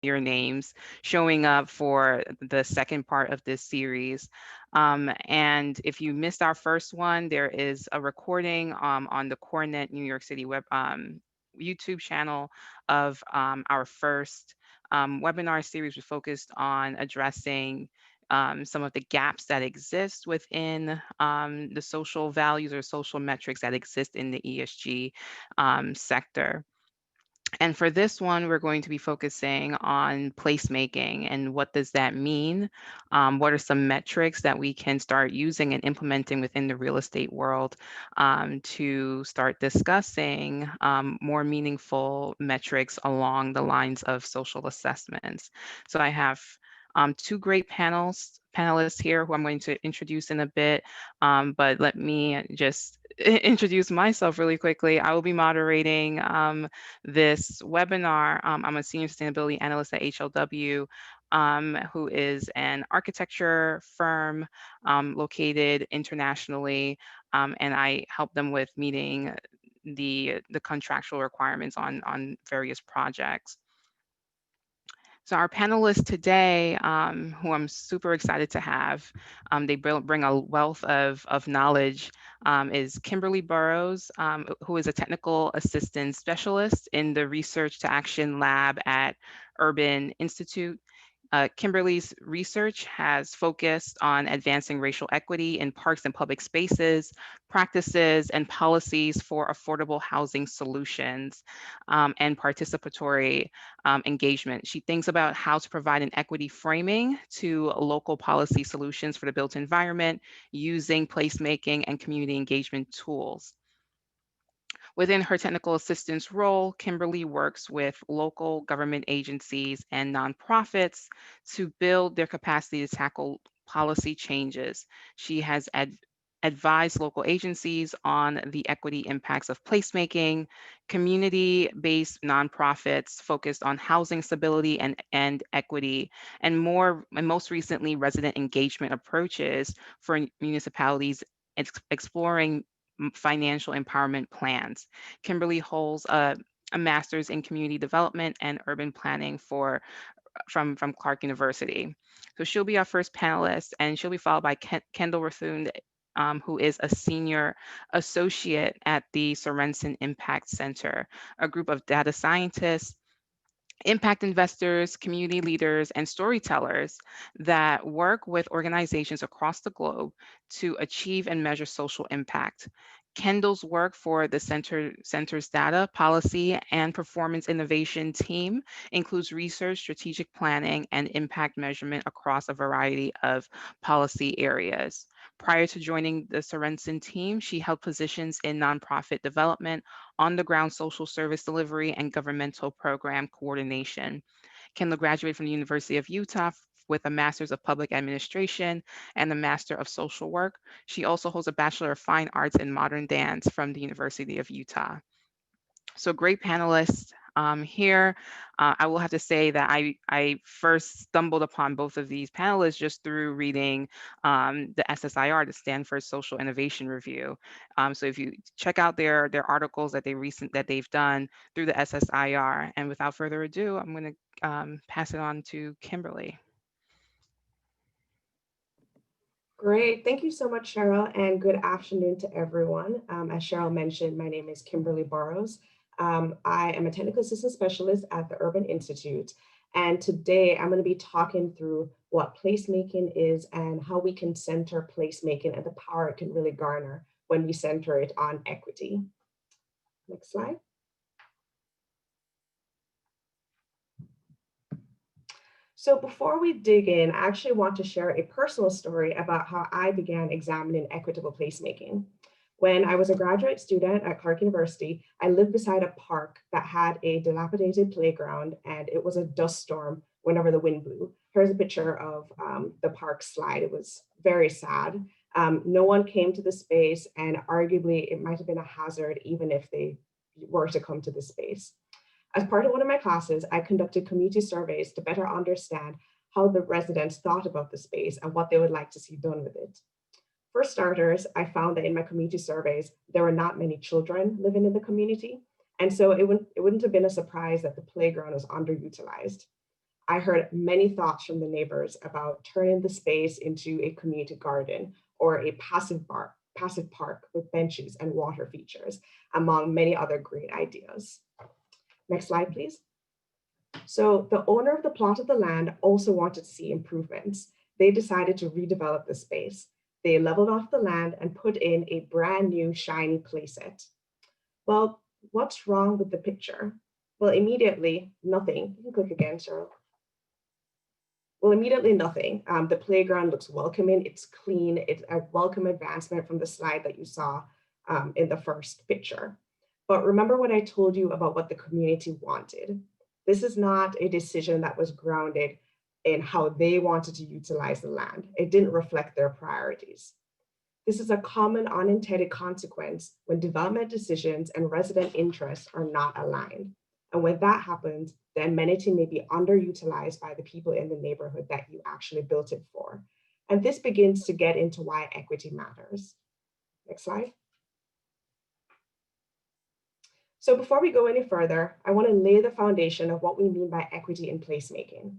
your names showing up for the second part of this series. And if you missed our first one, there is a recording on the CoreNet New York City YouTube channel of our first webinar series. We focused on addressing some of the gaps that exist within the social values or social metrics that exist in the ESG sector. And for this one, we're going to be focusing on placemaking and what does that mean? What are some metrics that we can start using and implementing within the real estate world to start discussing more meaningful metrics along the lines of social assessments? So I have two great panelists here who I'm going to introduce in a bit, but let me just introduce myself really quickly. I will be moderating this webinar. I'm a senior sustainability analyst at HLW, who is an architecture firm located internationally, and I help them with meeting the contractual requirements on various projects. So our panelists today, who I'm super excited to have, they bring a wealth of knowledge, is Kimberly Barros, who is a technical assistant specialist in the Research to Action Lab at Urban Institute. Kimberly's research has focused on advancing racial equity in parks and public spaces, practices, and policies for affordable housing solutions and participatory engagement. She thinks about how to provide an equity framing to local policy solutions for the built environment using placemaking and community engagement tools. Within her technical assistance role, Kimberly works with local government agencies and nonprofits to build their capacity to tackle policy changes. She has advised local agencies on the equity impacts of placemaking, community-based nonprofits focused on housing stability and equity, and most recently, resident engagement approaches for municipalities exploring financial empowerment plans. Kimberly holds a master's in community development and urban planning from Clark University. So she'll be our first panelist, and she'll be followed by Kendall Rathund, who is a senior associate at the Sorensen Impact Center, a group of data scientists, impact investors, community leaders, and storytellers that work with organizations across the globe to achieve and measure social impact. Kendall's work for the center's data, policy, and performance innovation team includes research, strategic planning, and impact measurement across a variety of policy areas. Prior to joining the Sorensen team, she held positions in nonprofit development, on-the-ground social service delivery, and governmental program coordination. Kendall graduated from the University of Utah with a Master's of Public Administration and a Master of Social Work. She also holds a Bachelor of Fine Arts in Modern Dance from the University of Utah. So great panelists here. I will have to say that I first stumbled upon both of these panelists just through reading the SSIR, the Stanford Social Innovation Review. So if you check out their articles that they've done through the SSIR, and without further ado, I'm going to pass it on to Kimberly. Great. Thank you so much, Sheryl, and good afternoon to everyone. As Sheryl mentioned, my name is Kimberly Barros. I am a technical assistant specialist at the Urban Institute. And today I'm going to be talking through what placemaking is and how we can center placemaking and the power it can really garner when we center it on equity. Next slide. So before we dig in, I actually want to share a personal story about how I began examining equitable placemaking. When I was a graduate student at Clark University, I lived beside a park that had a dilapidated playground, and it was a dust storm whenever the wind blew. Here's a picture of the park slide. It was very sad. No one came to the space, and arguably it might have been a hazard even if they were to come to the space. As part of one of my classes, I conducted community surveys to better understand how the residents thought about the space and what they would like to see done with it. For starters, I found that in my community surveys, there were not many children living in the community. And so it wouldn't have been a surprise that the playground was underutilized. I heard many thoughts from the neighbors about turning the space into a community garden or a passive park with benches and water features, among many other great ideas. Next slide, please. So the owner of the plot of the land also wanted to see improvements. They decided to redevelop the space. They leveled off the land and put in a brand new shiny playset. Well, what's wrong with the picture? Well, immediately, nothing. You can click again, Sheryl. Well, immediately nothing. The playground looks welcoming, it's clean, it's a welcome advancement from the slide that you saw in the first picture. But remember what I told you about what the community wanted. This is not a decision that was grounded in how they wanted to utilize the land. It didn't reflect their priorities. This is a common unintended consequence when development decisions and resident interests are not aligned. And when that happens, the amenity may be underutilized by the people in the neighborhood that you actually built it for. And this begins to get into why equity matters. Next slide. So before we go any further, I want to lay the foundation of what we mean by equity in placemaking.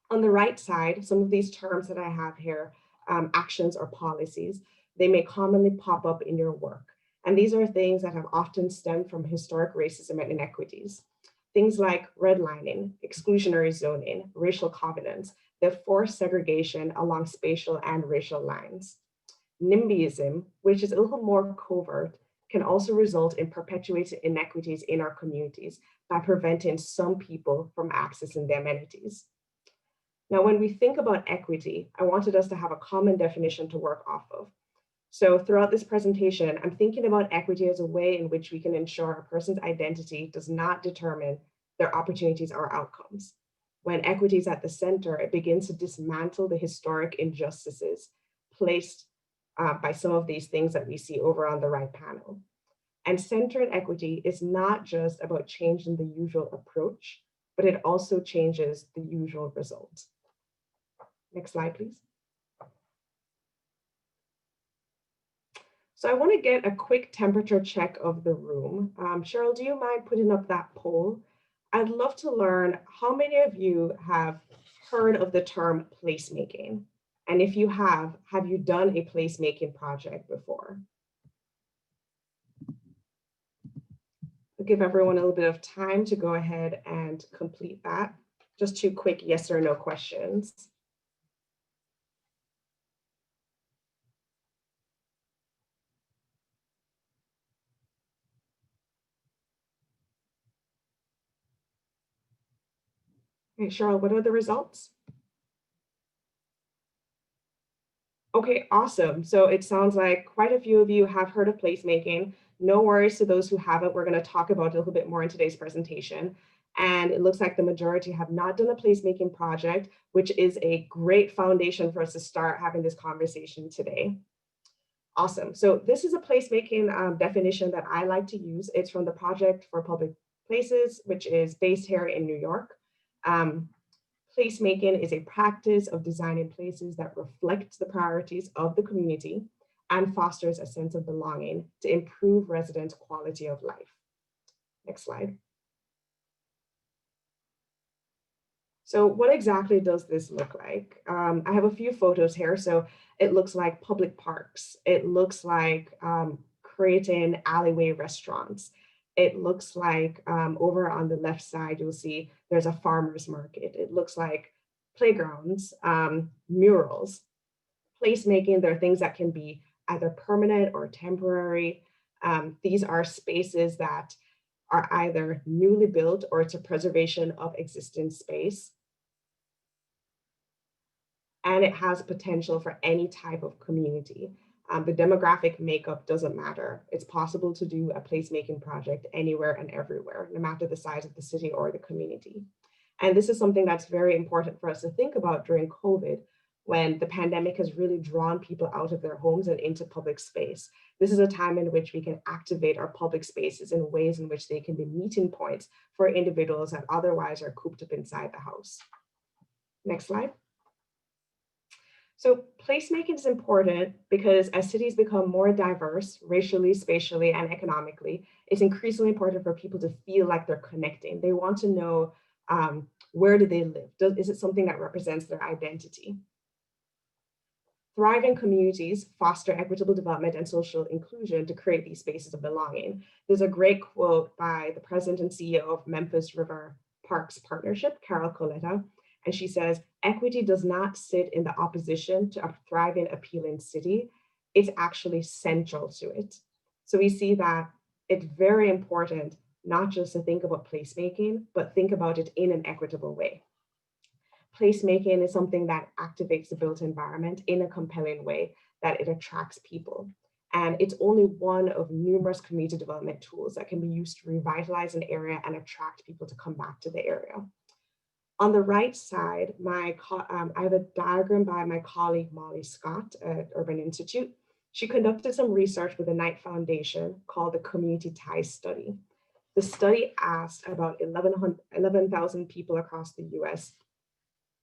On the right side, some of these terms that I have here, actions or policies, they may commonly pop up in your work. And these are things that have often stemmed from historic racism and inequities. Things like redlining, exclusionary zoning, racial covenants, that force segregation along spatial and racial lines. NIMBYism, which is a little more covert, can also result in perpetuating inequities in our communities by preventing some people from accessing the amenities. Now, when we think about equity, I wanted us to have a common definition to work off of. So throughout this presentation, I'm thinking about equity as a way in which we can ensure a person's identity does not determine their opportunities or outcomes. When equity is at the center, it begins to dismantle the historic injustices placed by some of these things that we see over on the right panel. And centered equity is not just about changing the usual approach, but it also changes the usual results. Next slide, please. So I want to get a quick temperature check of the room. Sheryl, do you mind putting up that poll? I'd love to learn how many of you have heard of the term placemaking? And if you have you done a placemaking project before? I'll give everyone a little bit of time to go ahead and complete that. Just 2 quick yes or no questions. Okay, Sheryl, what are the results? Okay, awesome. So it sounds like quite a few of you have heard of placemaking. No worries to those who haven't. We're going to talk about it a little bit more in today's presentation. And it looks like the majority have not done a placemaking project, which is a great foundation for us to start having this conversation today. Awesome. So this is a placemaking definition that I like to use. It's from the Project for Public Places, which is based here in New York. Placemaking is a practice of designing places that reflect the priorities of the community and fosters a sense of belonging to improve resident quality of life. Next slide. So what exactly does this look like? I have a few photos here. So it looks like public parks. It looks like creating alleyway restaurants. It looks like over on the left side, you'll see there's a farmer's market. It looks like playgrounds, murals. Placemaking, there are things that can be either permanent or temporary. These are spaces that are either newly built or it's a preservation of existing space. And it has potential for any type of community. The demographic makeup doesn't matter. It's possible to do a placemaking project anywhere and everywhere, no matter the size of the city or the community. And this is something that's very important for us to think about during COVID, when the pandemic has really drawn people out of their homes and into public space. This is a time in which we can activate our public spaces in ways in which they can be meeting points for individuals that otherwise are cooped up inside the house. Next slide. So placemaking is important because as cities become more diverse, racially, spatially, and economically, it's increasingly important for people to feel like they're connecting. They want to know Where do they live? Is it something that represents their identity? Thriving communities foster equitable development and social inclusion to create these spaces of belonging. There's a great quote by the president and CEO of Memphis River Parks Partnership, Carol Coletta, and she says, equity does not sit in the opposition to a thriving, appealing city. It's actually central to it. So we see that it's very important not just to think about placemaking, but think about it in an equitable way. Placemaking is something that activates the built environment in a compelling way, that it attracts people. And it's only one of numerous community development tools that can be used to revitalize an area and attract people to come back to the area. On the right side, I have a diagram by my colleague, Molly Scott at Urban Institute. She conducted some research with the Knight Foundation called the Community Ties Study. The study asked about 11,000 people across the US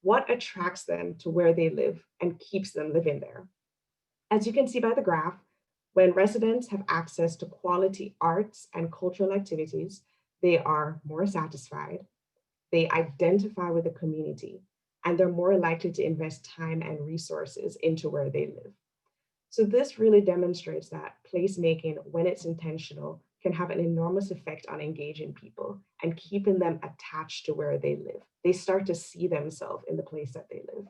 what attracts them to where they live and keeps them living there. As you can see by the graph, when residents have access to quality arts and cultural activities, they are more satisfied, they identify with the community, and they're more likely to invest time and resources into where they live. So this really demonstrates that placemaking, when it's intentional, can have an enormous effect on engaging people and keeping them attached to where they live. They start to see themselves in the place that they live.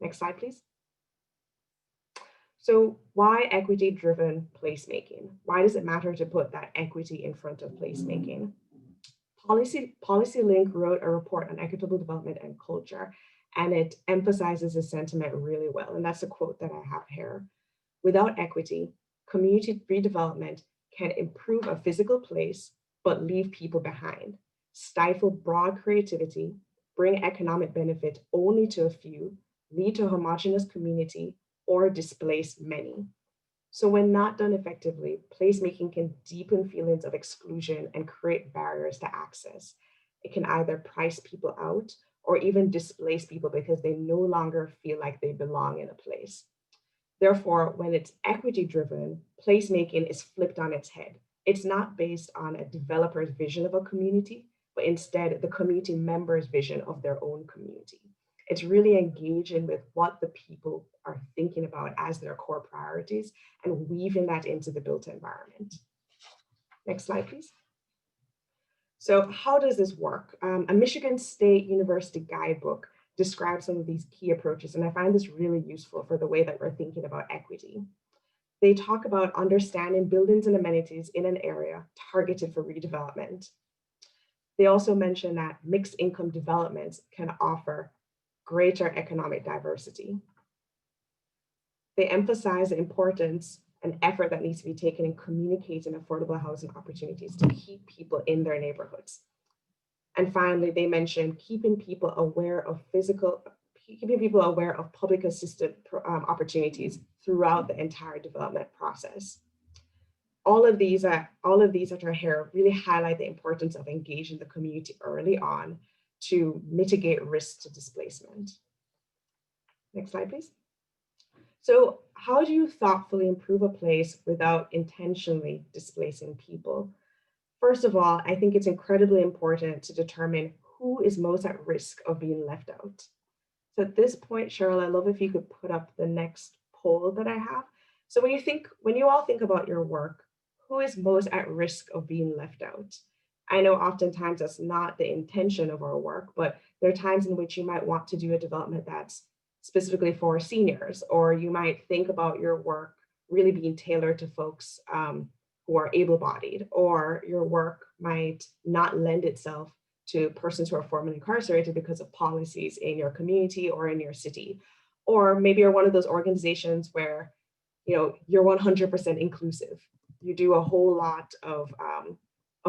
Next slide, please. So why equity-driven placemaking? Why does it matter to put that equity in front of placemaking? PolicyLink wrote a report on equitable development and culture, and it emphasizes this sentiment really well. And that's a quote that I have here. Without equity, community redevelopment can improve a physical place, but leave people behind, stifle broad creativity, bring economic benefit only to a few, lead to a homogeneous community, or displace many. So when not done effectively, placemaking can deepen feelings of exclusion and create barriers to access. It can either price people out or even displace people because they no longer feel like they belong in a place. Therefore, when it's equity-driven, placemaking is flipped on its head. It's not based on a developer's vision of a community, but instead the community member's vision of their own community. It's really engaging with what the people are thinking about as their core priorities and weaving that into the built environment. Next slide, please. So how does this work? A Michigan State University guidebook describes some of these key approaches, and I find this really useful for the way that we're thinking about equity. They talk about understanding buildings and amenities in an area targeted for redevelopment. They also mention that mixed income developments can offer greater economic diversity. They emphasize the importance and effort that needs to be taken in communicating affordable housing opportunities to keep people in their neighborhoods. And finally, they mention keeping people aware of public assisted opportunities throughout the entire development process. All of these that are here really highlight the importance of engaging the community early on to mitigate risks to displacement. Next slide, please. So how do you thoughtfully improve a place without intentionally displacing people? First of all, I think it's incredibly important to determine who is most at risk of being left out. So at this point, Sheryl, I'd love if you could put up the next poll that I have. So when you all think about your work, who is most at risk of being left out? I know oftentimes that's not the intention of our work, but there are times in which you might want to do a development that's specifically for seniors, or you might think about your work really being tailored to folks who are able-bodied, or your work might not lend itself to persons who are formerly incarcerated because of policies in your community or in your city. Or maybe you're one of those organizations where you're 100% inclusive. You do a whole lot of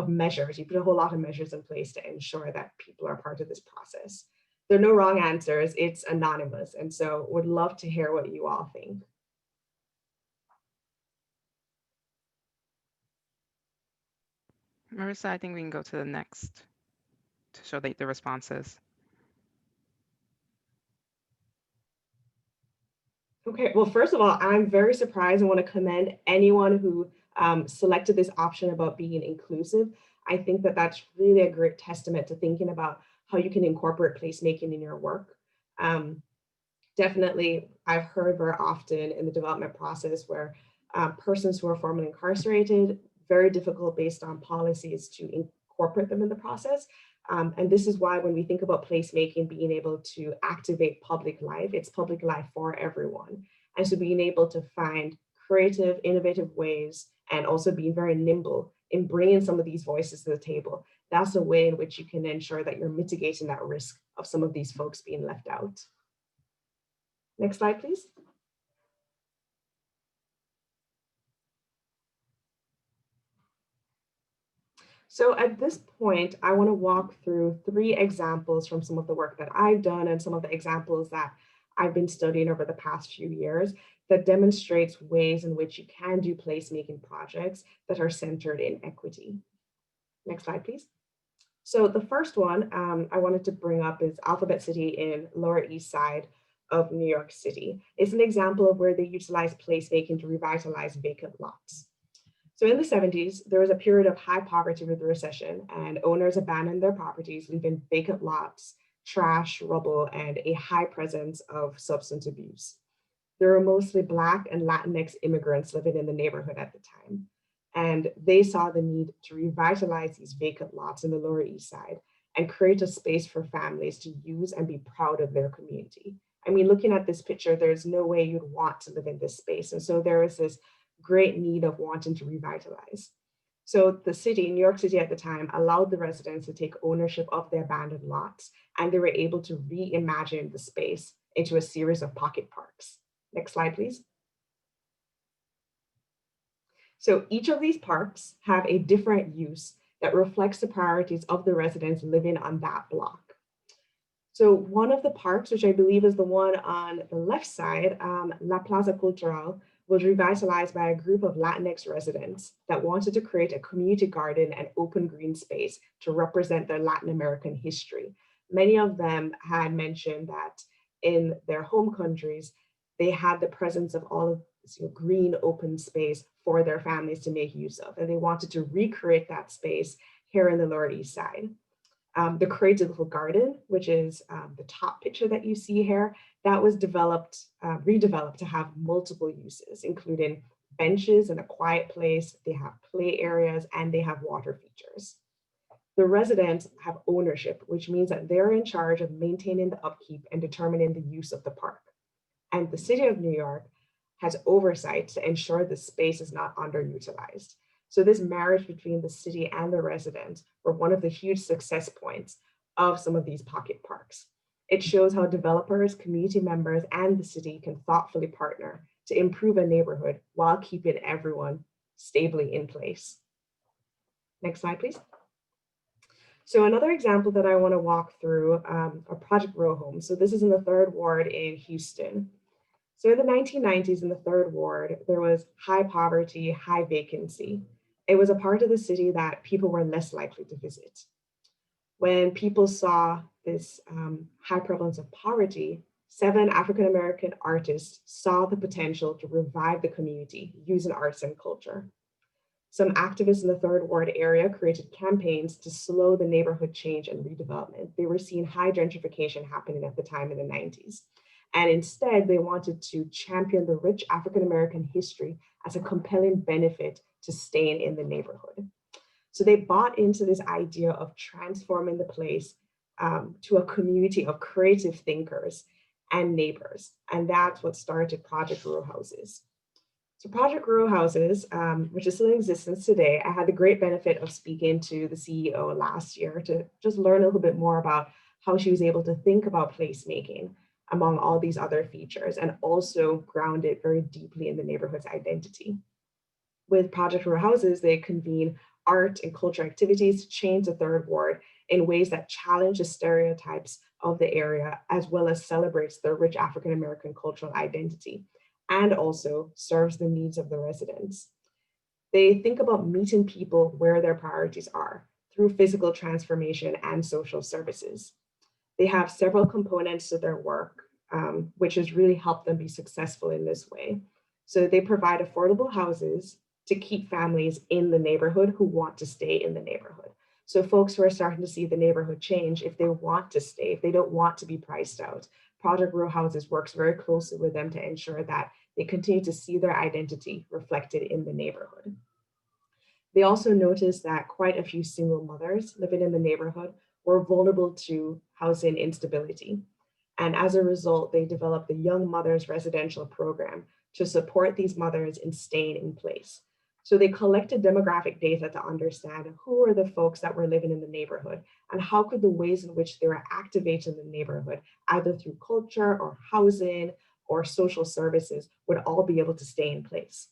measures. You put a whole lot of measures in place to ensure that people are part of this process. There are no wrong answers. It's anonymous. And so would love to hear what you all think. Marissa, I think we can go to the next to show the responses. Okay, well, first of all, I'm very surprised and want to commend anyone who selected this option about being inclusive. I think that that's really a great testament to thinking about how you can incorporate placemaking in your work. Definitely, I've heard very often in the development process where persons who are formerly incarcerated, very difficult based on policies to incorporate them in the process. And this is why when we think about placemaking, being able to activate public life, it's public life for everyone. And so being able to find creative, innovative ways, and also being very nimble in bringing some of these voices to the table, that's a way in which you can ensure that you're mitigating that risk of some of these folks being left out. Next slide, please. So at this point, I want to walk through 3 examples from some of the work that I've done and some of the examples that I've been studying over the past few years that demonstrates ways in which you can do placemaking projects that are centered in equity. Next slide, please. So the first one I wanted to bring up is Alphabet City in Lower East Side of New York City. It's an example of where they utilize placemaking to revitalize vacant lots. So in the 70s, there was a period of high poverty with the recession, and owners abandoned their properties, leaving vacant lots, trash, rubble, and a high presence of substance abuse. There were mostly Black and Latinx immigrants living in the neighborhood at the time, and they saw the need to revitalize these vacant lots in the Lower East Side and create a space for families to use and be proud of their community. I mean, looking at this picture, there's no way you'd want to live in this space. And so there was this great need of wanting to revitalize. So the city, New York City at the time, allowed the residents to take ownership of the abandoned lots, and they were able to reimagine the space into a series of pocket parks. Next slide, please. So each of these parks have a different use that reflects the priorities of the residents living on that block. So one of the parks, which I believe is the one on the left side, La Plaza Cultural, was revitalized by a group of Latinx residents that wanted to create a community garden and open green space to represent their Latin American history. Many of them had mentioned that in their home countries, they had the presence of all of this green open space for their families to make use of, and they wanted to recreate that space here in the Lower East Side. The Creative Little Garden, which is the top picture that you see here, that was redeveloped to have multiple uses, including benches and a quiet place. They have play areas and they have water features. The residents have ownership, which means that they're in charge of maintaining the upkeep and determining the use of the park. And the City of New York has oversight to ensure the space is not underutilized. So this marriage between the city and the residents were one of the huge success points of some of these pocket parks. It shows how developers, community members, and the city can thoughtfully partner to improve a neighborhood while keeping everyone stably in place. Next slide, please. So another example that I want to walk through are Project Row Homes. So this is in the 3rd Ward in Houston. So in the 1990s in the 3rd Ward, there was high poverty, high vacancy. It was a part of the city that people were less likely to visit. When people saw this high prevalence of poverty, 7 African-American artists saw the potential to revive the community using arts and culture. Some activists in the 3rd Ward area created campaigns to slow the neighborhood change and redevelopment. They were seeing high gentrification happening at the time in the 90s. And instead, they wanted to champion the rich African-American history as a compelling benefit to staying in the neighborhood. So they bought into this idea of transforming the place to a community of creative thinkers and neighbors. And that's what started Project Row Houses. So Project Row Houses, which is still in existence today, I had the great benefit of speaking to the CEO last year to just learn a little bit more about how she was able to think about placemaking among all these other features and also ground it very deeply in the neighborhood's identity. With Project Row Houses, they convene art and culture activities to change the 3rd Ward in ways that challenge the stereotypes of the area, as well as celebrates the rich African-American cultural identity, and also serves the needs of the residents. They think about meeting people where their priorities are through physical transformation and social services. They have several components to their work, which has really helped them be successful in this way. So they provide affordable houses to keep families in the neighborhood who want to stay in the neighborhood. So folks who are starting to see the neighborhood change, if they want to stay, if they don't want to be priced out, Project Row Houses works very closely with them to ensure that they continue to see their identity reflected in the neighborhood. They also noticed that quite a few single mothers living in the neighborhood were vulnerable to housing instability. And as a result, they developed the Young Mothers Residential Program to support these mothers in staying in place. So they collected demographic data to understand who were the folks that were living in the neighborhood and how could the ways in which they were activated in the neighborhood, either through culture or housing or social services, would all be able to stay in place.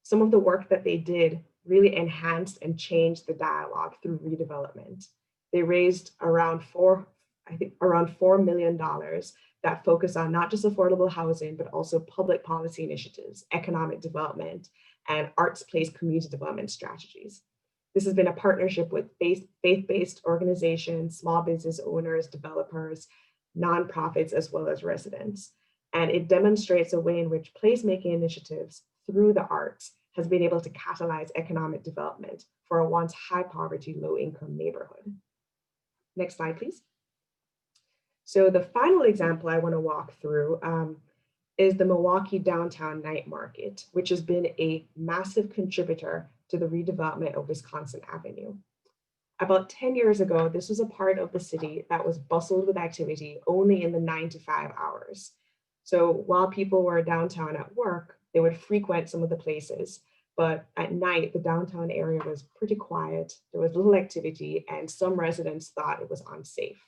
Some of the work that they did really enhanced and changed the dialogue through redevelopment. They raised around $4 million that focus on not just affordable housing, but also public policy initiatives, economic development, and arts-based community development strategies. This has been a partnership with faith-based organizations, small business owners, developers, nonprofits, as well as residents. And it demonstrates a way in which placemaking initiatives through the arts has been able to catalyze economic development for a once high poverty, low income neighborhood. Next slide, please. So the final example I want to walk through is the Milwaukee downtown night market, which has been a massive contributor to the redevelopment of Wisconsin Avenue. About 10 years ago, this was a part of the city that was bustled with activity only in the 9 to 5 hours. So while people were downtown at work, they would frequent some of the places, but at night, the downtown area was pretty quiet. There was little activity, and some residents thought it was unsafe.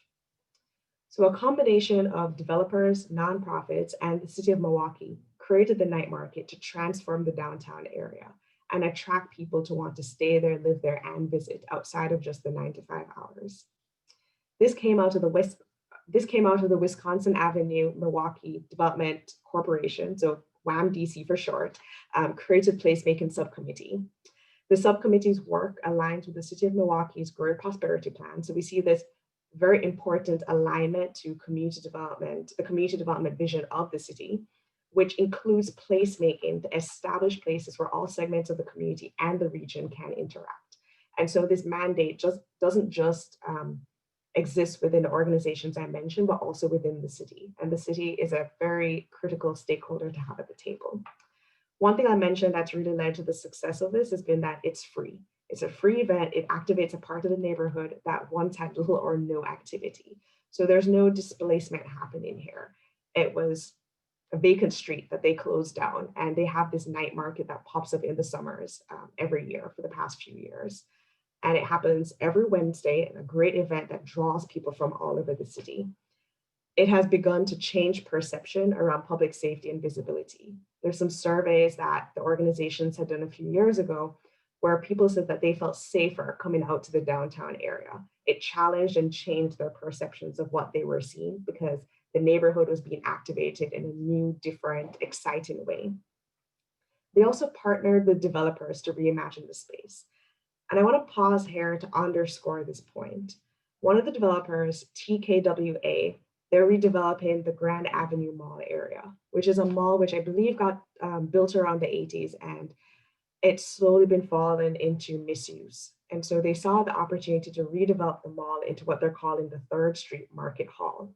So a combination of developers, nonprofits, and the city of Milwaukee created the night market to transform the downtown area and attract people to want to stay there, live there, and visit outside of just the 9 to 5 hours. This came out of the Wisconsin Avenue Milwaukee Development Corporation, so WAMDC for short, creative placemaking subcommittee. The subcommittee's work aligns with the city of Milwaukee's Growing Prosperity Plan. So we see this very important alignment to community development, the community development vision of the city, which includes placemaking to establish places where all segments of the community and the region can interact. And so this mandate doesn't just exist within the organizations I mentioned, but also within the city. And the city is a very critical stakeholder to have at the table. One thing I mentioned that's really led to the success of this has been that it's free. It's a free event. It activates a part of the neighborhood that once had little or no activity. So there's no displacement happening here. It was a vacant street that they closed down, and they have this night market that pops up in the summers every year for the past few years. And it happens every Wednesday, a great event that draws people from all over the city. It has begun to change perception around public safety and visibility. There's some surveys that the organizations had done a few years ago where people said that they felt safer coming out to the downtown area. It challenged and changed their perceptions of what they were seeing because the neighborhood was being activated in a new, different, exciting way. They also partnered with developers to reimagine the space. And I want to pause here to underscore this point. One of the developers, TKWA, they're redeveloping the Grand Avenue Mall area, which is a mall which I believe got built around the 80s, and it's slowly been fallen into misuse. And so they saw the opportunity to redevelop the mall into what they're calling the 3rd Street Market Hall.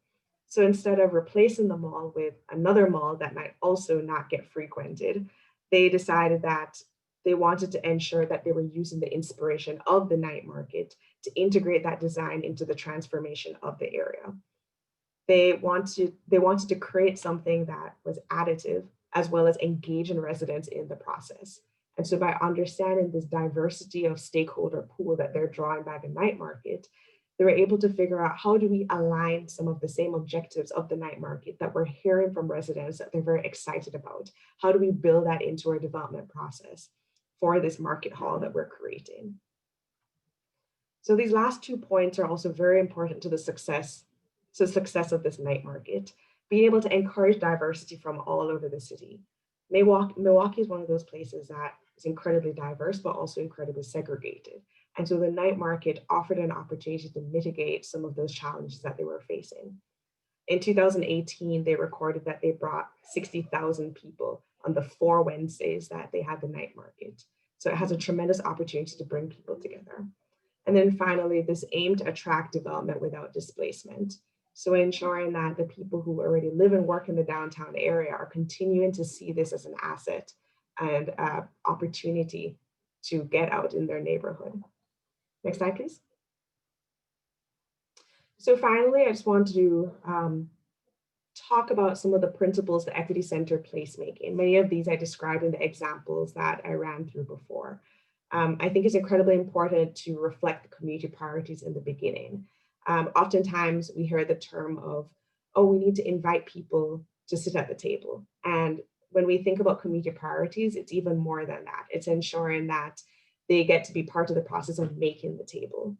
So instead of replacing the mall with another mall that might also not get frequented, they decided that they wanted to ensure that they were using the inspiration of the night market to integrate that design into the transformation of the area. They wanted to create something that was additive as well as engaging residents in the process. And so by understanding this diversity of stakeholder pool that they're drawing by the night market, they were able to figure out how do we align some of the same objectives of the night market that we're hearing from residents that they're very excited about. How do we build that into our development process for this market hall that we're creating? So these last 2 points are also very important to the success of this night market, being able to encourage diversity from all over the city. Milwaukee is one of those places that is incredibly diverse, but also incredibly segregated. And so the night market offered an opportunity to mitigate some of those challenges that they were facing. In 2018, they recorded that they brought 60,000 people on the 4 Wednesdays that they had the night market. So it has a tremendous opportunity to bring people together. And then finally, this aim to attract development without displacement. So ensuring that the people who already live and work in the downtown area are continuing to see this as an asset and opportunity to get out in their neighborhood. Next slide, please. So finally, I just want to talk about some of the principles of equity-centered placemaking. Many of these I described in the examples that I ran through before. I think it's incredibly important to reflect the community priorities in the beginning. Oftentimes we hear the term of, oh, we need to invite people to sit at the table. And when we think about community priorities, it's even more than that. It's ensuring that they get to be part of the process of making the table.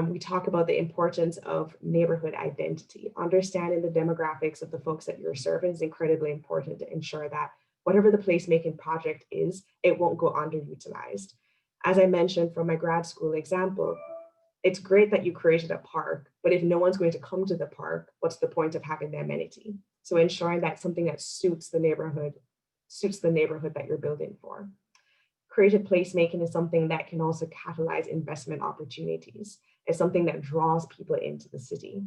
We talk about the importance of neighborhood identity. Understanding the demographics of the folks that you're serving is incredibly important to ensure that whatever the placemaking project is, it won't go underutilized. As I mentioned from my grad school example, it's great that you created a park, but if no one's going to come to the park, what's the point of having the amenity? So ensuring that something that suits the neighborhood that you're building for. Creative placemaking is something that can also catalyze investment opportunities. It's something that draws people into the city.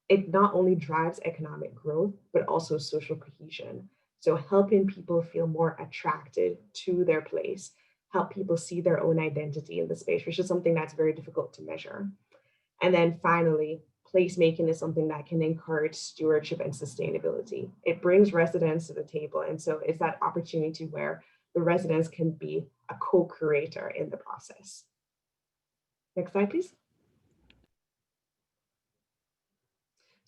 It not only drives economic growth, but also social cohesion. So helping people feel more attracted to their place, help people see their own identity in the space, which is something that's very difficult to measure. And then finally, placemaking is something that can encourage stewardship and sustainability. It brings residents to the table. And so it's that opportunity where the residents can be a co-creator in the process. Next slide, please.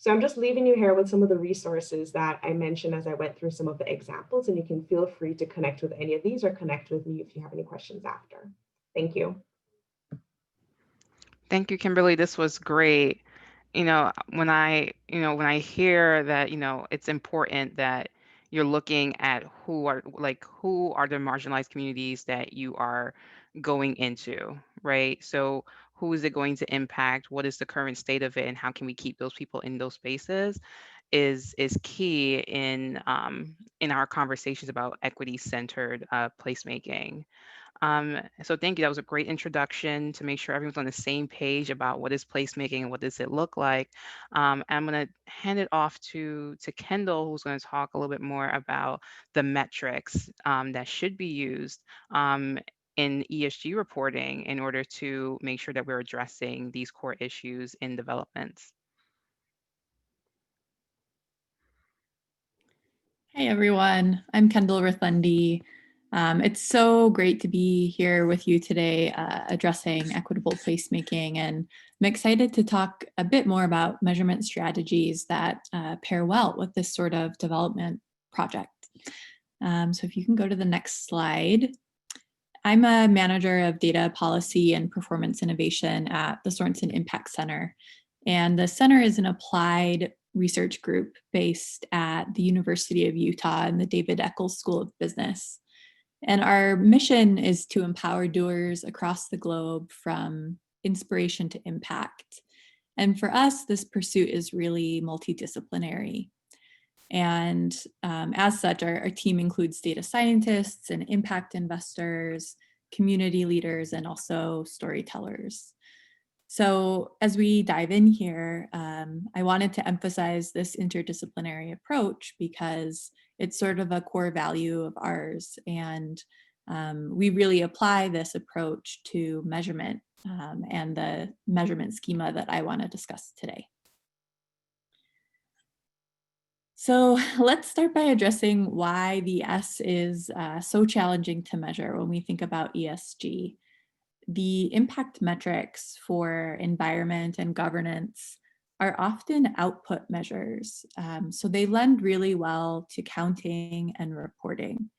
So I'm just leaving you here with some of the resources that I mentioned as I went through some of the examples, and you can feel free to connect with any of these or connect with me if you have any questions after. Thank you. Thank you, Kimberly. This was great. When I hear that, it's important that you're looking at who are the marginalized communities that you are going into, right? So who is it going to impact? What is the current state of it, and how can we keep those people in those spaces is key in our conversations about equity-centered placemaking. So thank you. That was a great introduction to make sure everyone's on the same page about what is placemaking and what does it look like. I'm going to hand it off to Kendall, who's going to talk a little bit more about the metrics that should be used in ESG reporting in order to make sure that we're addressing these core issues in developments. Hey everyone, I'm Kendall Rithundi. It's so great to be here with you today addressing equitable placemaking, and I'm excited to talk a bit more about measurement strategies that pair well with this sort of development project. So if you can go to the next slide. I'm a manager of data policy and performance innovation at the Sorensen Impact Center, and the center is an applied research group based at the University of Utah and the David Eccles School of Business. And our mission is to empower doers across the globe from inspiration to impact. And for us, this pursuit is really multidisciplinary. And as such, our team includes data scientists and impact investors, community leaders, and also storytellers. So as we dive in here, I wanted to emphasize this interdisciplinary approach because it's sort of a core value of ours. And we really apply this approach to measurement and the measurement schema that I want to discuss today. So let's start by addressing why the S is so challenging to measure when we think about ESG. The impact metrics for environment and governance are often output measures. So they lend really well to counting and reporting.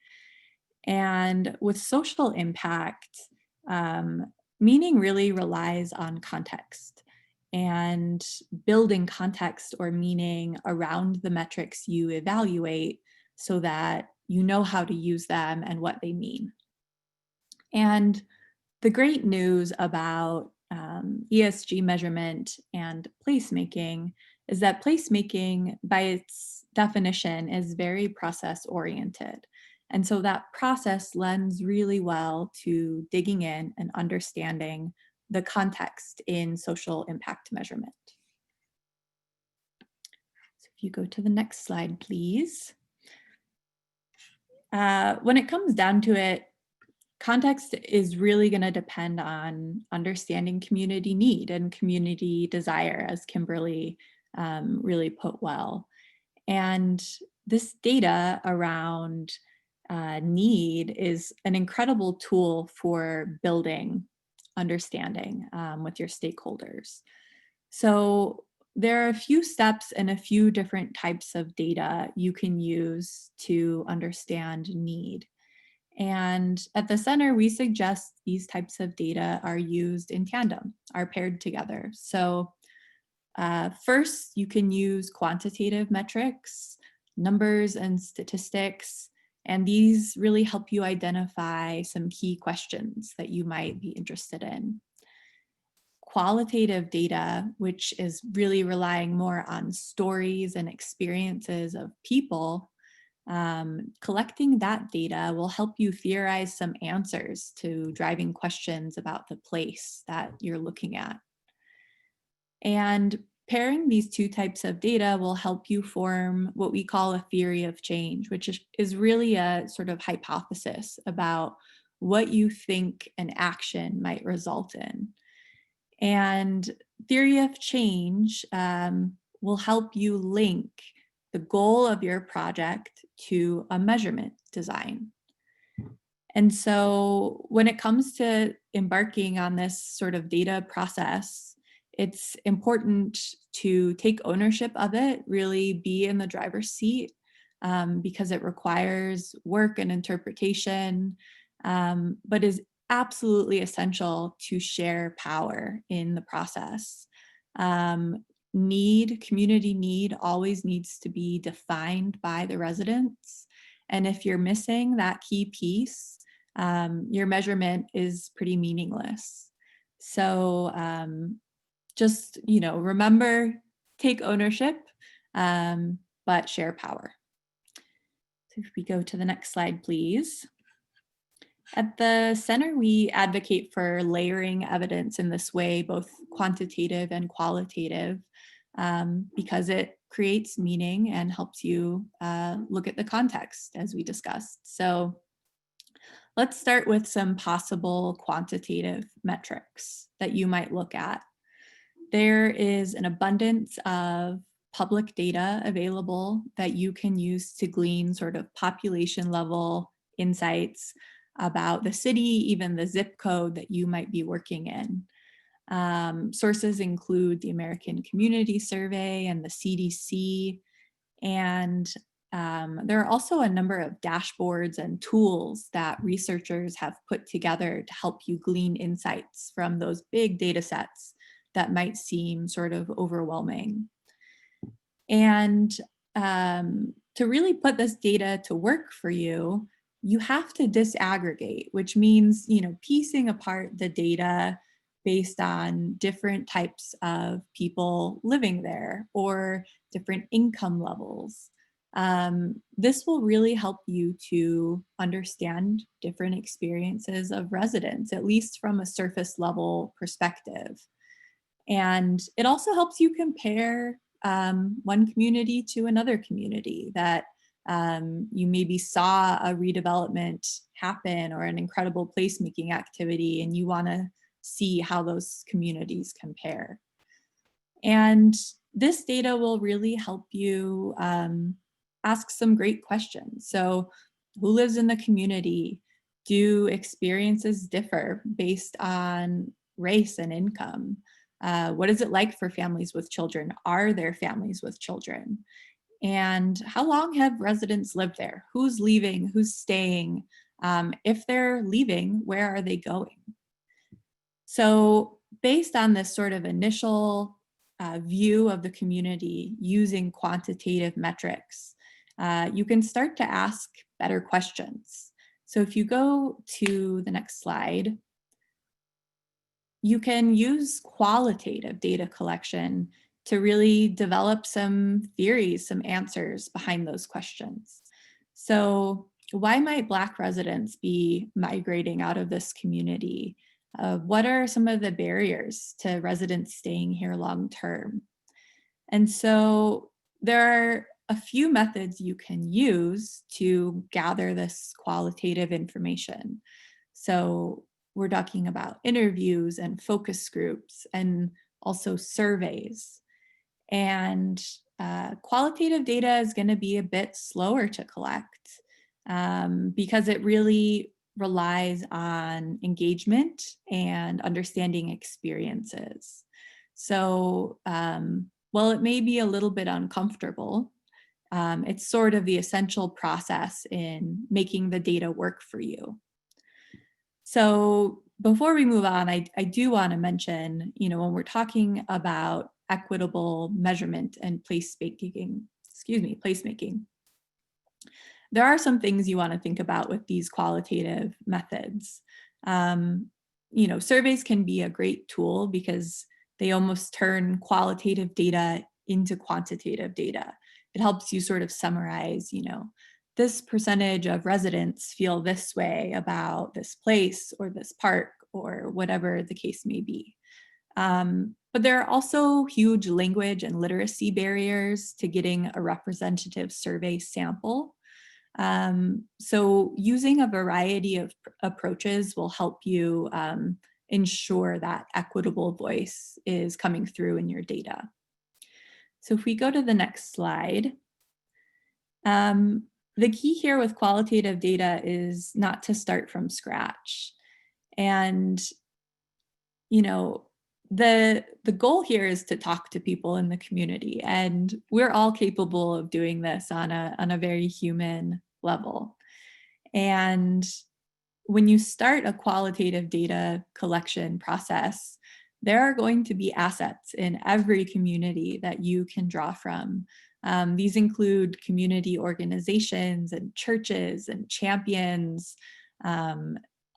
And with social impact, meaning really relies on context and building context or meaning around the metrics you evaluate so that you know how to use them and what they mean. And the great news about ESG measurement and placemaking is that placemaking, by its definition, is very process-oriented. And so that process lends really well to digging in and understanding the context in social impact measurement. So if you go to the next slide, please. When it comes down to it, context is really going to depend on understanding community need and community desire, as Kimberly really put well. And this data around need is an incredible tool for building understanding with your stakeholders. So there are a few steps and a few different types of data you can use to understand need. And at the center, we suggest these types of data are used in tandem, are paired together. So first, you can use quantitative metrics, numbers and statistics, and these really help you identify some key questions that you might be interested in. Qualitative data, which is really relying more on stories and experiences of people, collecting that data will help you theorize some answers to driving questions about the place that you're looking at. And pairing these two types of data will help you form what we call a theory of change, which is really a sort of hypothesis about what you think an action might result in. And theory of change will help you link the goal of your project to a measurement design. And so when it comes to embarking on this sort of data process, it's important to take ownership of it, really be in the driver's seat, because it requires work and interpretation, but is absolutely essential to share power in the process. Community need always needs to be defined by the residents. And if you're missing that key piece, your measurement is pretty meaningless. So just, remember, take ownership, but share power. So if we go to the next slide, please. At the center, we advocate for layering evidence in this way, both quantitative and qualitative, because it creates meaning and helps you look at the context, as we discussed. So let's start with some possible quantitative metrics that you might look at. There is an abundance of public data available that you can use to glean sort of population level insights about the city, even the zip code that you might be working in. Sources include the American Community Survey and the CDC, and there are also a number of dashboards and tools that researchers have put together to help you glean insights from those big data sets that might seem sort of overwhelming. And to really put this data to work for you, you have to disaggregate, which means, piecing apart the data based on different types of people living there or different income levels. This will really help you to understand different experiences of residents, at least from a surface level perspective. And it also helps you compare one community to another community that you maybe saw a redevelopment happen or an incredible placemaking activity, and you want to see how those communities compare. And this data will really help you ask some great questions. So, who lives in the community? Do experiences differ based on race and income? What is it like for families with children? Are there families with children? And how long have residents lived there? Who's leaving? Who's staying? If they're leaving, where are they going? So based on this sort of initial view of the community using quantitative metrics, you can start to ask better questions. So if you go to the next slide, you can use qualitative data collection to really develop some theories, some answers behind those questions. So why might Black residents be migrating out of this community? What are some of the barriers to residents staying here long term? And so there are a few methods you can use to gather this qualitative information. So we're talking about interviews and focus groups and also surveys. And qualitative data is going to be a bit slower to collect because it really relies on engagement and understanding experiences. So while it may be a little bit uncomfortable, it's sort of the essential process in making the data work for you. So before we move on, I do want to mention, when we're talking about equitable measurement and placemaking, there are some things you want to think about with these qualitative methods. Surveys can be a great tool because they almost turn qualitative data into quantitative data. It helps you sort of summarize, this percentage of residents feel this way about this place or this park or whatever the case may be. But there are also huge language and literacy barriers to getting a representative survey sample. So using a variety of approaches will help you ensure that equitable voice is coming through in your data. So if we go to the next slide, the key here with qualitative data is not to start from scratch. And, the goal here is to talk to people in the community, and we're all capable of doing this on a very human level. And when you start a qualitative data collection process, there are going to be assets in every community that you can draw from. These include community organizations and churches and champions.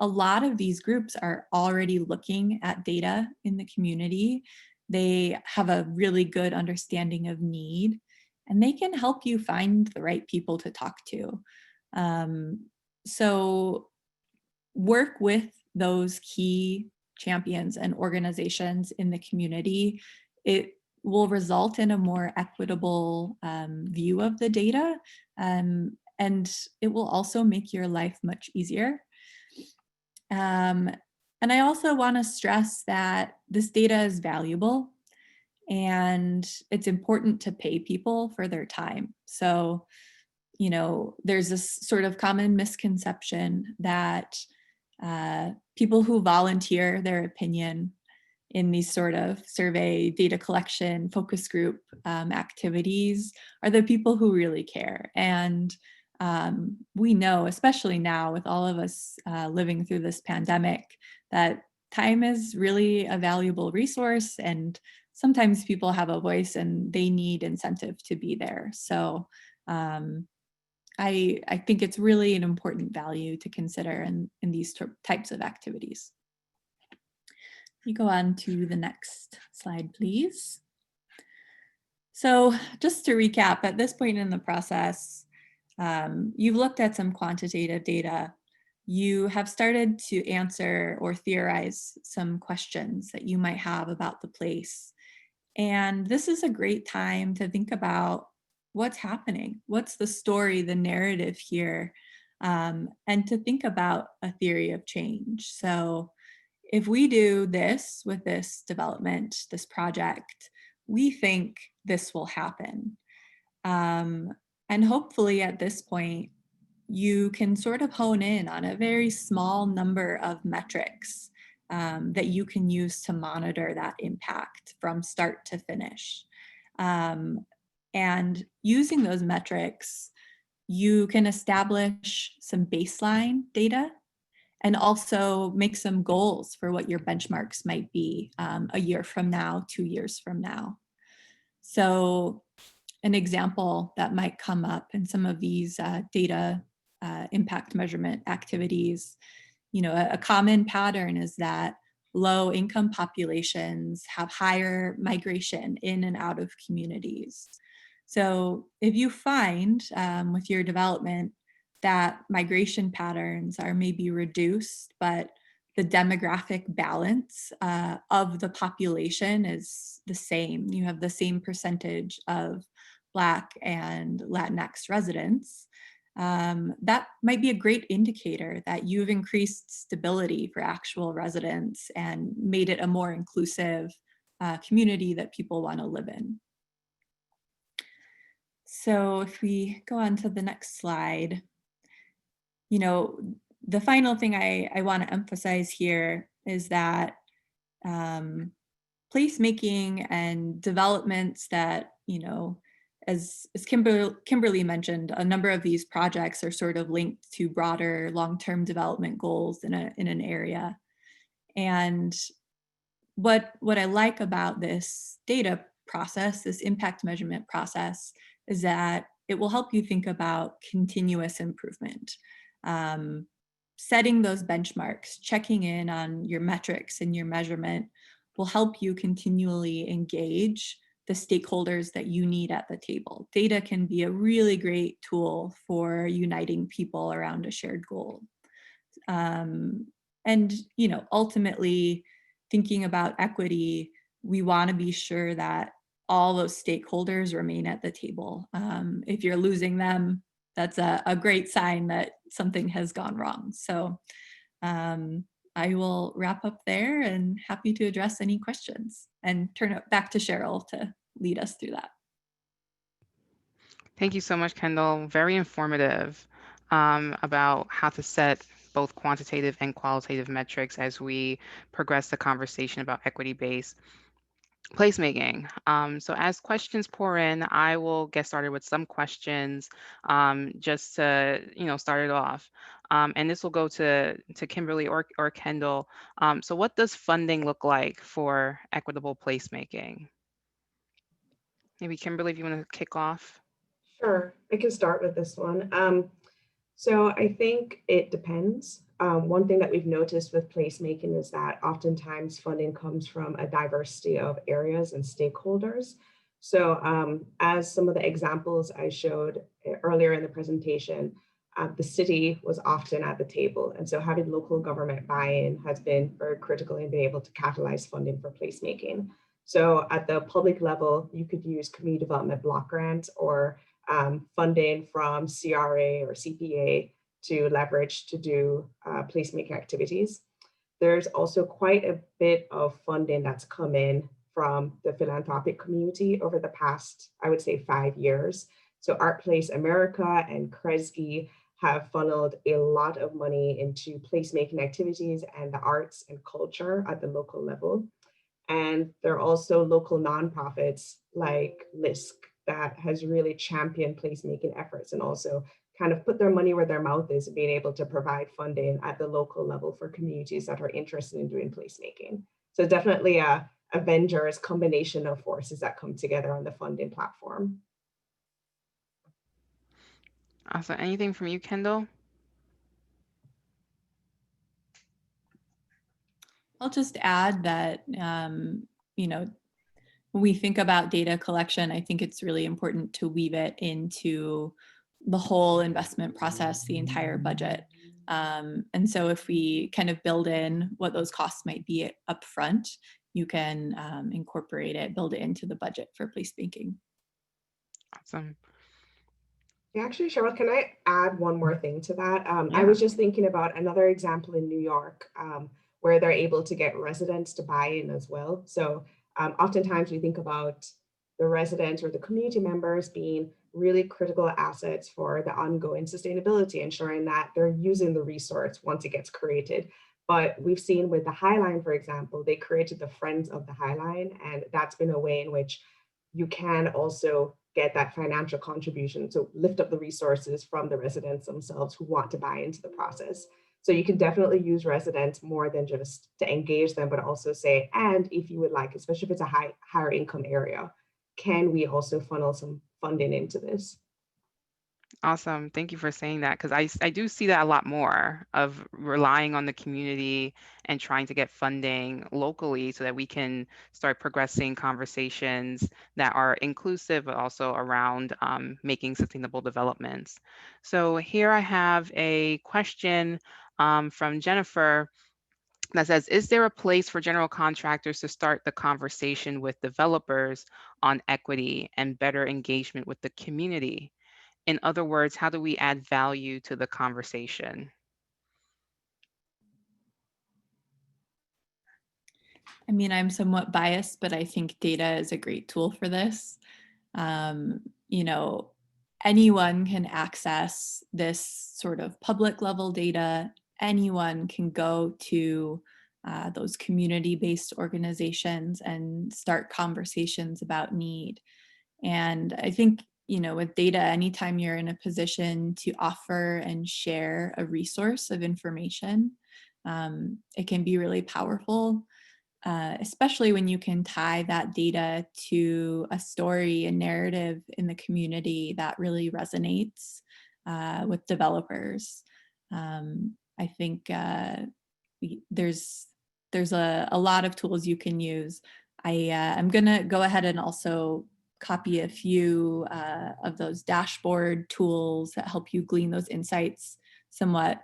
A lot of these groups are already looking at data in the community. They have a really good understanding of need, and they can help you find the right people to talk to. So work with those key champions and organizations in the community. It will result in a more equitable view of the data, and it will also make your life much easier. And I also want to stress that this data is valuable and it's important to pay people for their time. So, there's this sort of common misconception that people who volunteer their opinion in these sort of survey, data collection, focus group activities are the people who really care. And we know, especially now with all of us living through this pandemic, that time is really a valuable resource, and sometimes people have a voice and they need incentive to be there. So I think it's really an important value to consider in these types of activities. You go on to the next slide, please. So just to recap, at this point in the process, you've looked at some quantitative data. You have started to answer or theorize some questions that you might have about the place. And this is a great time to think about what's happening, what's the story, the narrative here, and to think about a theory of change. So if we do this with this development, this project, we think this will happen. And hopefully at this point, you can sort of hone in on a very small number of metrics that you can use to monitor that impact from start to finish. And using those metrics, you can establish some baseline data and also make some goals for what your benchmarks might be a year from now, 2 years from now. So an example that might come up in some of these data impact measurement activities, a common pattern is that low income populations have higher migration in and out of communities. So if you find with your development that migration patterns are maybe reduced, but the demographic balance of the population is the same. You have the same percentage of Black and Latinx residents. That might be a great indicator that you've increased stability for actual residents and made it a more inclusive community that people want to live in. So if we go on to the next slide, you know, the final thing I want to emphasize here is that placemaking and developments that, you know, as Kimberly mentioned, a number of these projects are sort of linked to broader long-term development goals in an area. And what I like about this data process, this impact measurement process, is that it will help you think about continuous improvement. Setting those benchmarks, checking in on your metrics and your measurement will help you continually engage the stakeholders that you need at the table. Data can be a really great tool for uniting people around a shared goal. And, you know, ultimately thinking about equity, we want to be sure that all those stakeholders remain at the table. If you're losing them, that's a great sign that something has gone wrong. So I will wrap up there and happy to address any questions and turn it back to Sheryl to lead us through that. Thank you so much, Kendall. Very informative about how to set both quantitative and qualitative metrics as we progress the conversation about equity-based placemaking. So as questions pour in, I will get started with some questions just to, you know, start it off. And this will go to Kimberly or Kendall. So what does funding look like for equitable placemaking? Maybe Kimberly, if you want to kick off. Sure, I can start with this one. So I think it depends. One thing that we've noticed with placemaking is that oftentimes funding comes from a diversity of areas and stakeholders. So as some of the examples I showed earlier in the presentation, the city was often at the table. And so having local government buy-in has been very critical in being able to catalyze funding for placemaking. So at the public level, you could use community development block grants or funding from CRA or CPA to leverage to do placemaking activities. There's also quite a bit of funding that's come in from the philanthropic community over the past, I would say, 5 years. So Art Place America and Kresge have funneled a lot of money into placemaking activities and the arts and culture at the local level. And there are also local nonprofits like LISC that has really championed placemaking efforts and also kind of put their money where their mouth is, being able to provide funding at the local level for communities that are interested in doing placemaking. So definitely a Avengers combination of forces that come together on the funding platform. Awesome. Anything from you, Kendall? I'll just add that, you know, when we think about data collection, I think it's really important to weave it into the whole investment process, the entire budget. And so if we kind of build in what those costs might be up front, you can incorporate it, build it into the budget for placemaking. Awesome. Actually, Sheryl, can I add one more thing to that? Yeah. I was just thinking about another example in New York where they're able to get residents to buy in as well. So oftentimes we think about the residents or the community members being really critical assets for the ongoing sustainability, ensuring that they're using the resource once it gets created. But we've seen with the Highline, for example, they created the Friends of the Highline, and that's been a way in which you can also get that financial contribution to lift up the resources from the residents themselves who want to buy into the process. So you can definitely use residents more than just to engage them, but also say, and if you would like, especially if it's a higher income area, can we also funnel some funding into this? Awesome. Thank you for saying that, because I do see that a lot more of relying on the community and trying to get funding locally so that we can start progressing conversations that are inclusive, but also around making sustainable developments. So here I have a question from Jennifer that says, is there a place for general contractors to start the conversation with developers on equity and better engagement with the community? In other words, how do we add value to the conversation? I mean, I'm somewhat biased, but I think data is a great tool for this. You know, anyone can access this sort of public level data. Anyone can go to those community-based organizations and start conversations about need. And I think, you know, with data, anytime you're in a position to offer and share a resource of information, it can be really powerful. Especially when you can tie that data to a story, a narrative in the community that really resonates with developers. I think there's a lot of tools you can use. I'm gonna go ahead and also copy a few of those dashboard tools that help you glean those insights somewhat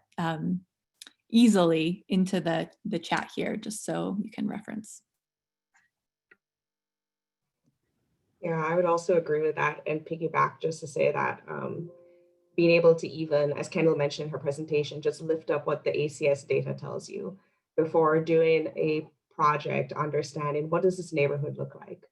easily into the chat here, just so you can reference. Yeah, I would also agree with that and piggyback just to say that being able to even, as Kendall mentioned in her presentation, just lift up what the ACS data tells you before doing a project, understanding what does this neighborhood look like?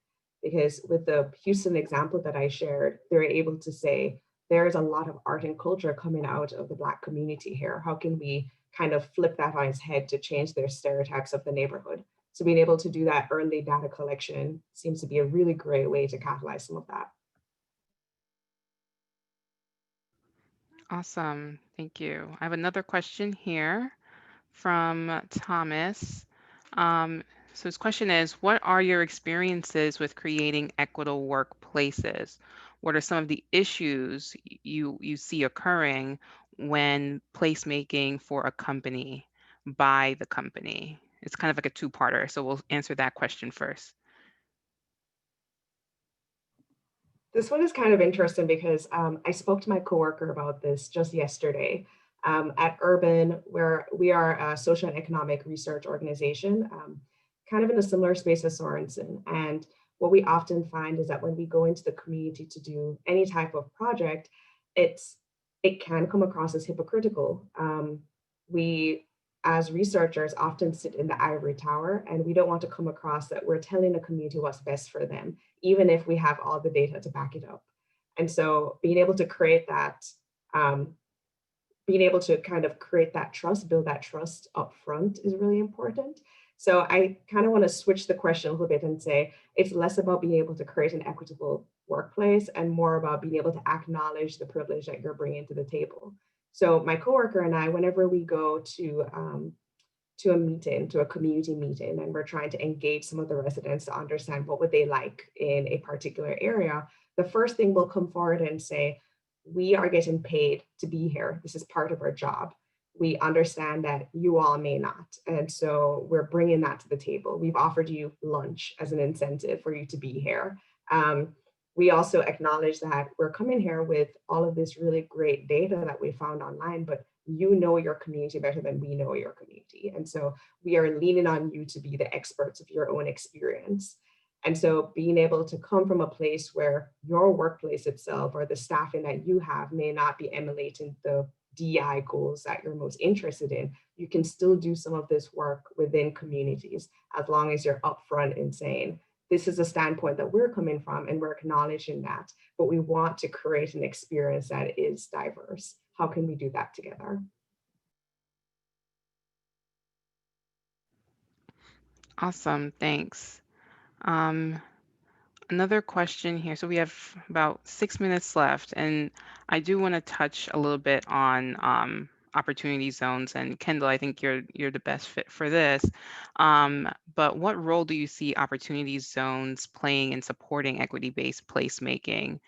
Because with the Houston example that I shared, they're able to say, there's a lot of art and culture coming out of the Black community here. How can we kind of flip that on its head to change their stereotypes of the neighborhood? So being able to do that early data collection seems to be a really great way to catalyze some of that. Awesome. Thank you. I have another question here from Thomas. So his question is, what are your experiences with creating equitable workplaces? What are some of the issues you see occurring when placemaking for a company by the company? It's kind of like a two-parter, so we'll answer that question first. This one is kind of interesting because I spoke to my coworker about this just yesterday at Urban, where we are a social and economic research organization, kind of in a similar space as Sorensen. And what we often find is that when we go into the community to do any type of project, it can come across as hypocritical. We, as researchers, often sit in the ivory tower, and we don't want to come across that we're telling the community what's best for them, even if we have all the data to back it up. And so being able to create that, being able to kind of create that trust, build that trust up front is really important. So I kind of want to switch the question a little bit and say it's less about being able to create an equitable workplace and more about being able to acknowledge the privilege that you're bringing to the table. So my coworker and I, whenever we go to a meeting, to a community meeting, and we're trying to engage some of the residents to understand what would they like in a particular area, the first thing we'll come forward and say, we are getting paid to be here. This is part of our job. We understand that you all may not. And so we're bringing that to the table. We've offered you lunch as an incentive for you to be here. We also acknowledge that we're coming here with all of this really great data that we found online, but you know your community better than we know your community. And so we are leaning on you to be the experts of your own experience. And so being able to come from a place where your workplace itself or the staffing that you have may not be emulating the DEI goals that you're most interested in, you can still do some of this work within communities as long as you're upfront in saying, this is a standpoint that we're coming from and we're acknowledging that, but we want to create an experience that is diverse. How can we do that together? Awesome, thanks. Another question here. So we have about 6 minutes left, and I do want to touch a little bit on opportunity zones. And Kendall, I think you're the best fit for this. But what role do you see opportunity zones playing in supporting equity-based placemaking?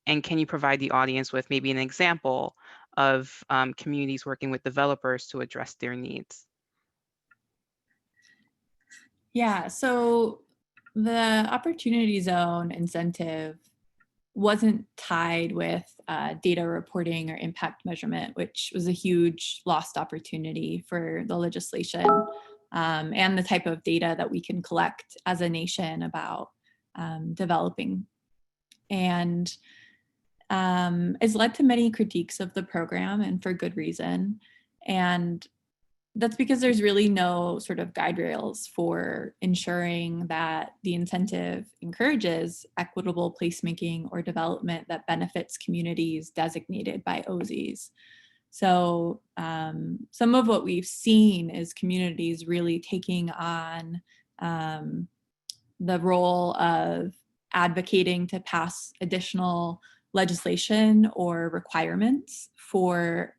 And can you provide the audience with maybe an example of communities working with developers to address their needs? Yeah, so the Opportunity Zone incentive wasn't tied with data reporting or impact measurement, which was a huge lost opportunity for the legislation and the type of data that we can collect as a nation about developing. And it's led to many critiques of the program, and for good reason. And that's because there's really no sort of guide rails for ensuring that the incentive encourages equitable placemaking or development that benefits communities designated by OZs. So some of what we've seen is communities really taking on the role of advocating to pass additional legislation or requirements for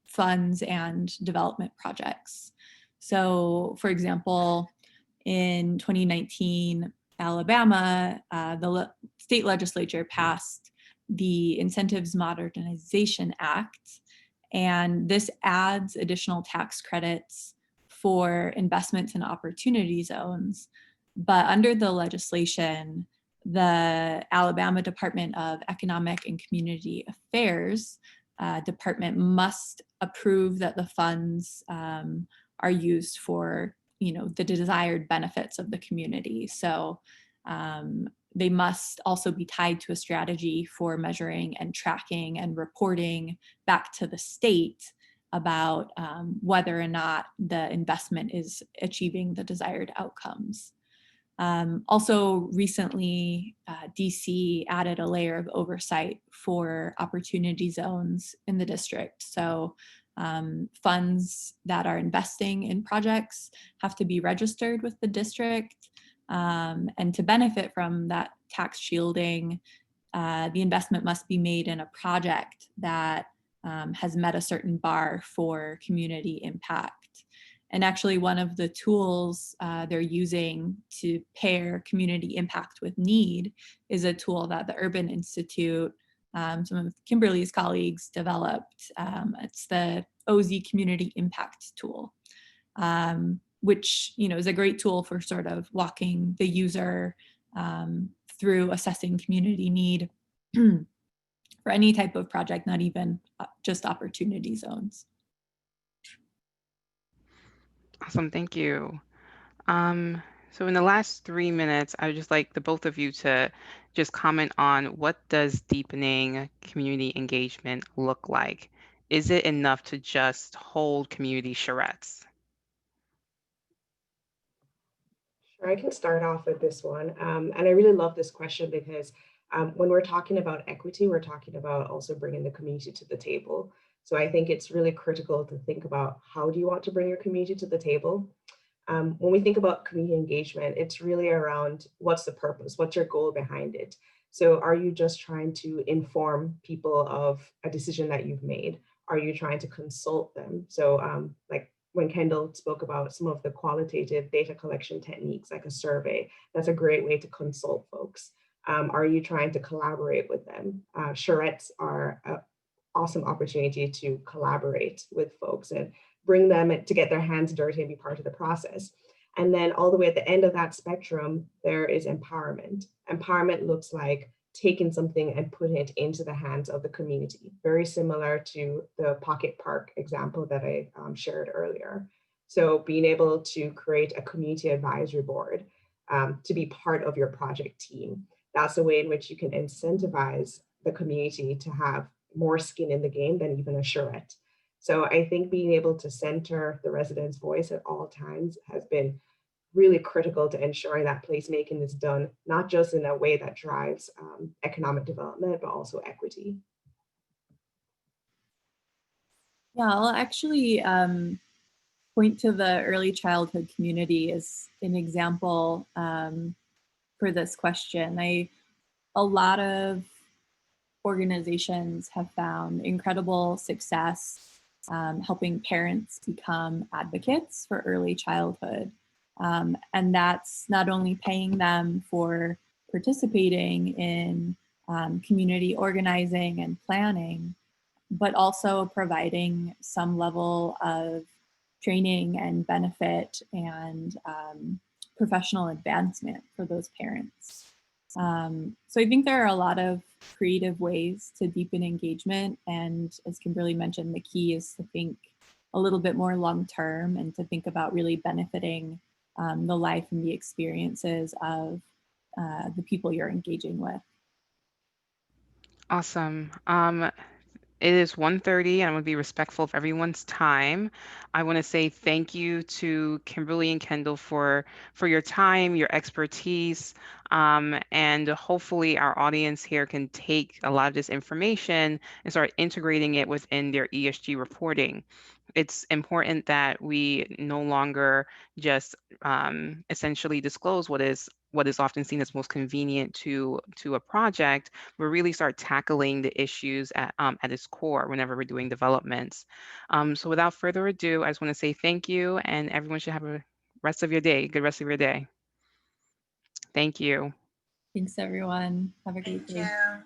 funds and development projects. So, for example, in 2019, Alabama, the state legislature passed the Incentives Modernization Act, and this adds additional tax credits for investments in opportunity zones. But under the legislation, the Alabama Department of Economic and Community Affairs department must approve that the funds are used for, the desired benefits of the community. So they must also be tied to a strategy for measuring and tracking and reporting back to the state about whether or not the investment is achieving the desired outcomes. Also recently, DC added a layer of oversight for opportunity zones in the district. So funds that are investing in projects have to be registered with the district. And to benefit from that tax shielding, the investment must be made in a project that has met a certain bar for community impact. And actually one of the tools they're using to pair community impact with need is a tool that the Urban Institute, some of Kimberly's colleagues developed. It's the OZ Community Impact Tool, which is a great tool for sort of walking the user through assessing community need for any type of project, not even just opportunity zones. Awesome, thank you. So in the last 3 minutes, I would just like the both of you to just comment on what does deepening community engagement look like? Is it enough to just hold community charrettes? Sure, I can start off with this one. And I really love this question because when we're talking about equity, we're talking about also bringing the community to the table. So I think it's really critical to think about how do you want to bring your community to the table? When we think about community engagement, it's really around what's the purpose, what's your goal behind it? So are you just trying to inform people of a decision that you've made? Are you trying to consult them? So like when Kendall spoke about some of the qualitative data collection techniques, like a survey, that's a great way to consult folks. Are you trying to collaborate with them? Charrettes are an awesome opportunity to collaborate with folks and bring them to get their hands dirty and be part of the process. And then all the way at the end of that spectrum, there is empowerment. Empowerment looks like taking something and putting it into the hands of the community, very similar to the Pocket Park example that I shared earlier. So being able to create a community advisory board to be part of your project team. That's a way in which you can incentivize the community to have more skin in the game than even a charrette. So I think being able to center the residents' voice at all times has been really critical to ensuring that placemaking is done, not just in a way that drives economic development, but also equity. Yeah, I'll actually point to the early childhood community as an example for this question. A lot of organizations have found incredible success helping parents become advocates for early childhood. And that's not only paying them for participating in community organizing and planning, but also providing some level of training and benefit and professional advancement for those parents. So I think there are a lot of creative ways to deepen engagement. And as Kimberly mentioned, the key is to think a little bit more long-term and to think about really benefiting the life and the experiences of the people you're engaging with. Awesome. It is 1:30. I'm going to be respectful of everyone's time. I want to say thank you to Kimberly and Kendall for your time, your expertise, and hopefully our audience here can take a lot of this information and start integrating it within their ESG reporting. It's important that we no longer just essentially disclose what is often seen as most convenient to a project, but really start tackling the issues at its core whenever we're doing developments. So without further ado, I just want to say thank you, and everyone should have a rest of your day, good rest of your day. Thank you. Thanks, everyone. Have a great day. Thank you.